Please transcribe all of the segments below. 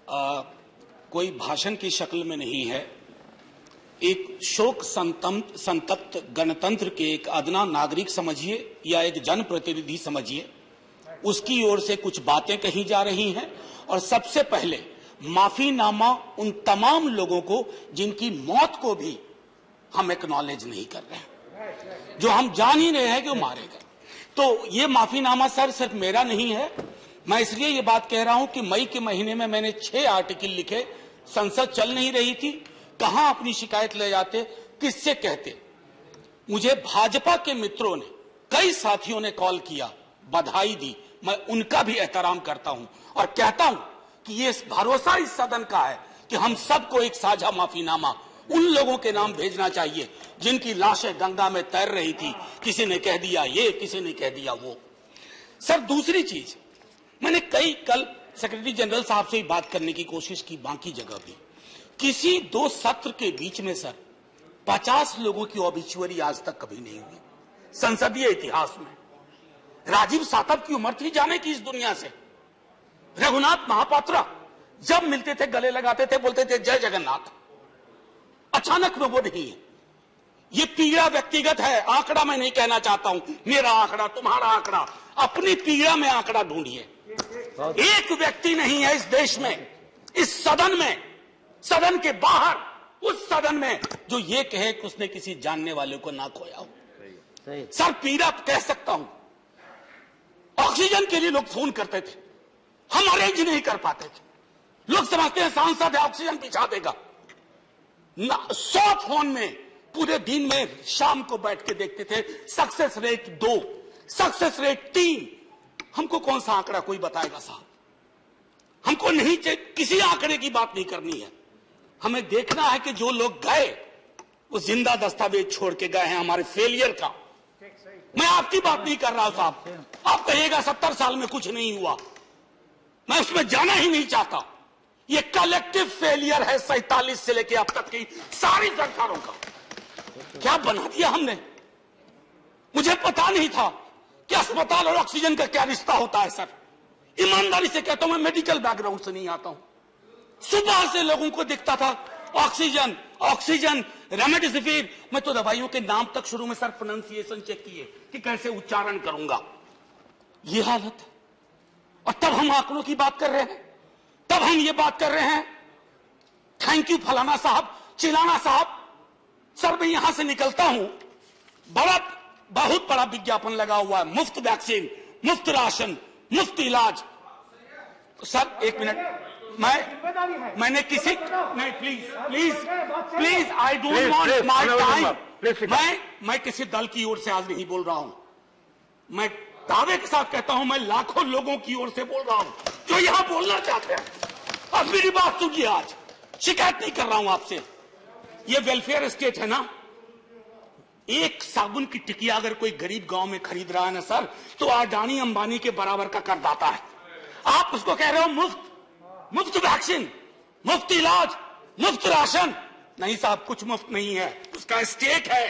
कोई भाषण की शक्ल में नहीं है। एक शोक संतप्त गणतंत्र के एक अदना नागरिक समझिए या एक जनप्रतिनिधि समझिए, उसकी ओर से कुछ बातें कही जा रही हैं। और सबसे पहले माफीनामा उन तमाम लोगों को जिनकी मौत को भी हम एक्नॉलेज नहीं कर रहे हैं, जो हम जान ही रहे हैं कि वो मारे गए। तो ये माफीनामा सर सिर्फ मेरा नहीं है। मैं इसलिए ये बात कह रहा हूं कि मई के महीने में मैंने 6 आर्टिकल लिखे। संसद चल नहीं रही थी, कहां अपनी शिकायत ले जाते, किससे कहते। मुझे भाजपा के मित्रों ने, कई साथियों ने कॉल किया, बधाई दी। मैं उनका भी एहतराम करता हूं और कहता हूं कि ये भरोसा इस सदन का है कि हम सबको एक साझा माफीनामा उन लोगों के नाम भेजना चाहिए जिनकी लाशें गंगा में तैर रही थी। किसी ने कह दिया ये, किसी ने कह दिया वो। सर दूसरी चीज, मैंने कल सेक्रेटरी जनरल साहब से ही बात करने की कोशिश की, बाकी जगह भी। किसी 2 सत्र के बीच में सर 50 लोगों की ऑबिचुअरी आज तक कभी नहीं हुई संसदीय इतिहास में। राजीव सातव की उम्र थी जाने की इस दुनिया से। रघुनाथ महापात्रा जब मिलते थे गले लगाते थे, बोलते थे जय जगन्नाथ। अचानक में वो नहीं है। ये पीड़ा व्यक्तिगत है, आंकड़ा मैं नहीं कहना चाहता हूं, मेरा आंकड़ा, तुम्हारा आंकड़ा। अपनी पीड़ा में आंकड़ा ढूंढिए। एक व्यक्ति नहीं है इस देश में, इस सदन में, सदन के बाहर, उस सदन में जो ये कहे कि उसने किसी जानने वाले को ना खोया हो। सर पीड़ा कह सकता हूं। ऑक्सीजन के लिए लोग फोन करते थे, हम अरेंज नहीं कर पाते थे। लोग समझते हैं सांसद है ऑक्सीजन पिछा देगा। 100 फोन में पूरे दिन में शाम को बैठ के देखते थे, सक्सेस रेट 2, सक्सेस रेट 3। हमको कौन सा आंकड़ा कोई बताएगा साहब? हमको नहीं किसी आंकड़े की बात नहीं करनी है। हमें देखना है कि जो लोग गए वो जिंदा दस्तावेज छोड़ के गए हैं हमारे फेलियर का। मैं आपकी बात नहीं कर रहा हूं साहब। आप कहिएगा 70 साल में कुछ नहीं हुआ, मैं उसमें जाना ही नहीं चाहता। ये कलेक्टिव फेलियर है 47 से लेकर अब तक की सारी सरकारों का। क्या बना दिया हमने? मुझे पता नहीं था कि अस्पताल और ऑक्सीजन का क्या रिश्ता होता है। सर ईमानदारी से कहता हूं, मैं मेडिकल बैकग्राउंड से नहीं आता हूं। सुबह से लोगों को दिखता था ऑक्सीजन ऑक्सीजन, रेमडेसिविर। मैं तो दवाइयों के नाम तक शुरू में सर प्रोनाउंसिएशन चेक किए कि कैसे उच्चारण करूंगा। ये हालत है। और तब हम आंकड़ों की बात कर रहे हैं, तब हम ये बात कर रहे हैं थैंक यू फलाना साहब, चिलाना साहब। सर मैं यहां से निकलता हूं, बहुत बड़ा विज्ञापन लगा हुआ है, मुफ्त वैक्सीन, मुफ्त राशन, मुफ्त इलाज। सर एक मिनट, मैंने किसी नहीं, please I don't want my time. मैं किसी दल की ओर से आज नहीं बोल रहा हूं। मैं दावे के साथ कहता हूं, मैं लाखों लोगों की ओर से बोल रहा हूं जो यहां बोलना चाहते हैं। अब मेरी बात सुनिए, आज शिकायत नहीं कर रहा हूं आपसे। ये वेलफेयर स्टेट है ना। एक साबुन की टिकिया अगर कोई गरीब गांव में खरीद रहा है ना सर, तो अडानी अंबानी के बराबर का करदाता है। आप उसको कह रहे हो मुफ्त वैक्सीन, मुफ्त इलाज, मुफ्त राशन। नहीं साहब, कुछ मुफ्त नहीं है, उसका स्टेट है।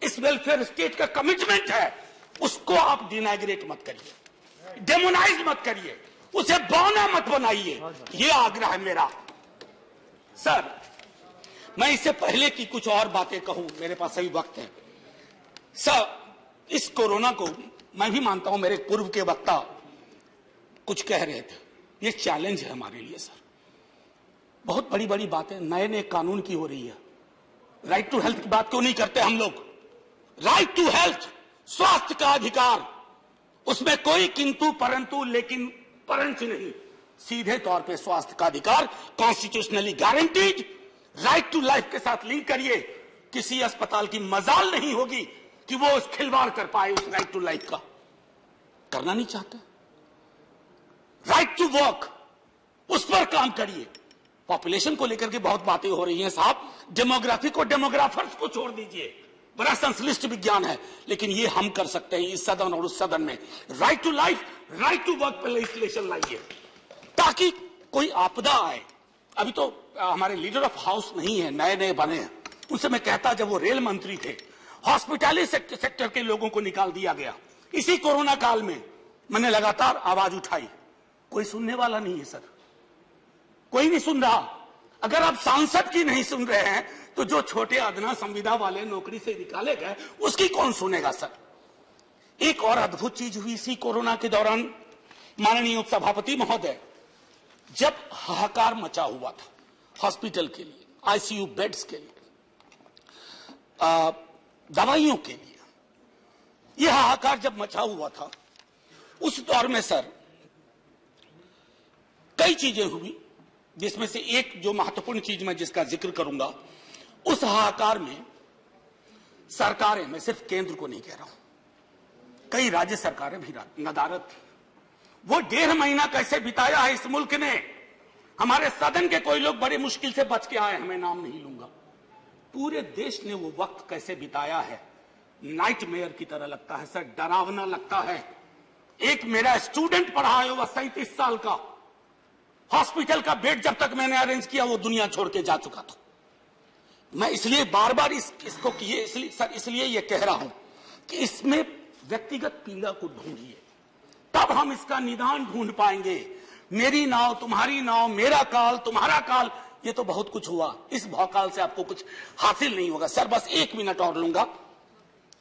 इस वेलफेयर स्टेट का कमिटमेंट है। उसको आप डिनाइग्रेट मत करिए, डेमोनाइज मत करिए, उसे बौना मत बनाइए। ये आग्रह है मेरा। सर मैं इससे पहले की कुछ और बातें कहूं, मेरे पास अभी वक्त है। सर इस कोरोना को मैं भी मानता हूं, मेरे पूर्व के वक्ता कुछ कह रहे थे, ये चैलेंज है हमारे लिए सर। बहुत बड़ी बड़ी बातें नए नए कानून की हो रही है। राइट टू हेल्थ की बात क्यों नहीं करते हम लोग? राइट टू हेल्थ, स्वास्थ्य का अधिकार, उसमें कोई किंतु परंतु लेकिन परंच नहीं। सीधे तौर पे स्वास्थ्य का अधिकार constitutionally guaranteed. Right to life के साथ लिंक करिए। किसी अस्पताल की मजाल नहीं होगी कि वो उस खिलवाड़ कर पाए उस राइट टू लाइफ का। करना नहीं चाहते। राइट टू वर्क, उस पर काम करिए। पॉपुलेशन को लेकर के बहुत बातें हो रही हैं साहब। डेमोग्राफी को, डेमोग्राफर्स को छोड़ दीजिए, बड़ा संश्लिष्ट विज्ञान है, लेकिन ये हम कर सकते हैं इस सदन और उस सदन में। Right to life, right to work पर लेजिस्लेशन लाइए ताकि कोई आपदा आए। अभी तो हमारे लीडर ऑफ हाउस नहीं है, नए नए बने हैं। उनसे मैं कहता, जब वो रेल मंत्री थे, हॉस्पिटैलिटी सेक्टर के लोगों को निकाल दिया गया। इसी कोरोना काल में मैंने लगातार आवाज उठाई, कोई सुनने वाला नहीं है सर। कोई नहीं सुन रहा। अगर आप सांसद की नहीं सुन रहे हैं तो जो छोटे अदना संविदा वाले नौकरी से निकाले गए उसकी कौन सुनेगा सर। एक और अद्भुत चीज हुई इसी कोरोना के दौरान, माननीय उपसभापति महोदय, जब हाहाकार मचा हुआ था हॉस्पिटल के लिए, आईसीयू बेड्स के लिए, दवाइयों के लिए, यह हाहाकार जब मचा हुआ था, उस दौर में सर कई चीजें हुई, जिसमें से एक जो महत्वपूर्ण चीज मैं जिसका जिक्र करूंगा, उस हाहाकार में सरकारें, मैं सिर्फ केंद्र को नहीं कह रहा हूं, कई राज्य सरकारें भी नदारत थी। वो 1.5 महीना कैसे बिताया है इस मुल्क ने। हमारे सदन के कोई लोग बड़े मुश्किल से बच के आए, मैं नाम नहीं लूंगा। पूरे देश ने वो वक्त कैसे बिताया है, नाइटमेयर की तरह लगता है सर, डरावना लगता है। एक मेरा स्टूडेंट पढ़ा है, वह 37 साल का, हॉस्पिटल का बेड जब तक मैंने अरेंज किया वो दुनिया छोड़ के जा चुका था। मैं इसलिए बार बार इसको किए, इसलिए ये कह रहा हूं कि इसमें व्यक्तिगत पीड़ा को ढूंढिए, तब हम इसका निदान ढूंढ पाएंगे। मेरी नाव तुम्हारी नाव, मेरा काल तुम्हारा काल, ये तो बहुत कुछ हुआ, इस भौकाल से आपको कुछ हासिल नहीं होगा। सर बस 1 मिनट और लूंगा,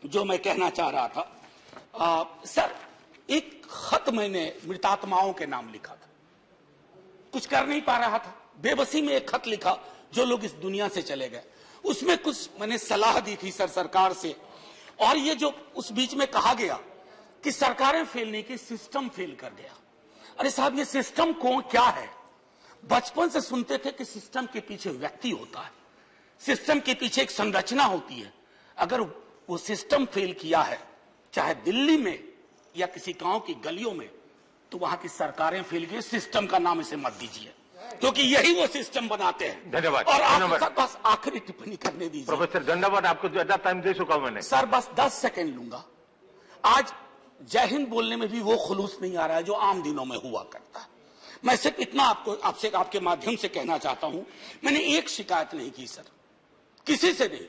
जो मैं कहना चाह रहा था। सर एक खत मैंने मृतात्माओं के नाम लिखा था, कुछ कर नहीं पा रहा था, बेबसी में एक खत लिखा, जो लोग इस दुनिया से चले गए। उसमें कुछ मैंने सलाह दी थी सर सरकार से, और ये जो उस बीच में कहा गया कि सरकारें फेल नहीं की, सिस्टम फेल कर गया। अरे साहब, ये सिस्टम कौन क्या है? बचपन से सुनते थे कि सिस्टम के पीछे व्यक्ति होता है, सिस्टम के पीछे एक संरचना होती है। अगर वो सिस्टम फेल किया है, चाहे दिल्ली में या किसी गांव की गलियों में, तो वहां की सरकारें फेल गई। सिस्टम का नाम इसे मत दीजिए, क्योंकि यही वो सिस्टम बनाते हैं। धन्यवाद। और आप बस आखिरी टिप्पणी करने दीजिए। प्रोफेसर धन्यवाद, आपको ज्यादा टाइम दे चुका हूं मैंने। सर बस 10 सेकंड लूंगा। आज जय हिंद बोलने में भी वो खुलूस नहीं आ रहा है जो आम दिनों में हुआ करता है। मैं सिर्फ इतना आपसे आपके माध्यम से कहना चाहता हूं, मैंने एक शिकायत नहीं की सर, किसी से नहीं।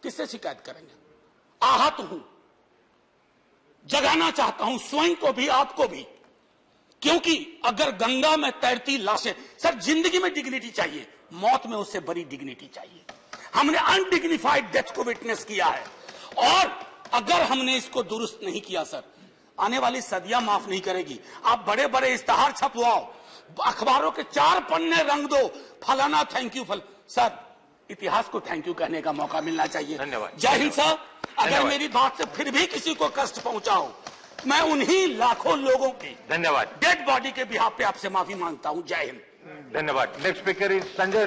किससे शिकायत करेंगे? आहत हूं, जगाना चाहता हूं स्वयं को भी, आपको भी, क्योंकि अगर गंगा में तैरती लाशें, सर जिंदगी में डिग्निटी चाहिए, मौत में उससे बड़ी डिग्निटी चाहिए। हमने अनडिग्निफाइड डेथ को विटनेस किया है, और अगर हमने इसको दुरुस्त नहीं किया सर, आने वाली सदियां माफ नहीं करेगी। आप बड़े बड़े इश्तहार छपवाओ, अखबारों के 4 पन्ने रंग दो, फलाना थैंक यू सर, इतिहास को थैंक यू कहने का मौका मिलना चाहिए। धन्यवाद। जय हिंद साहब। अगर मेरी बात से फिर भी किसी को कष्ट पहुंचाओ, मैं उन्हीं लाखों लोगों की धन्यवाद डेड बॉडी के बिहाफ पे आपसे माफी मांगता हूं। जय हिंद। धन्यवाद। Next speaker is Sanjay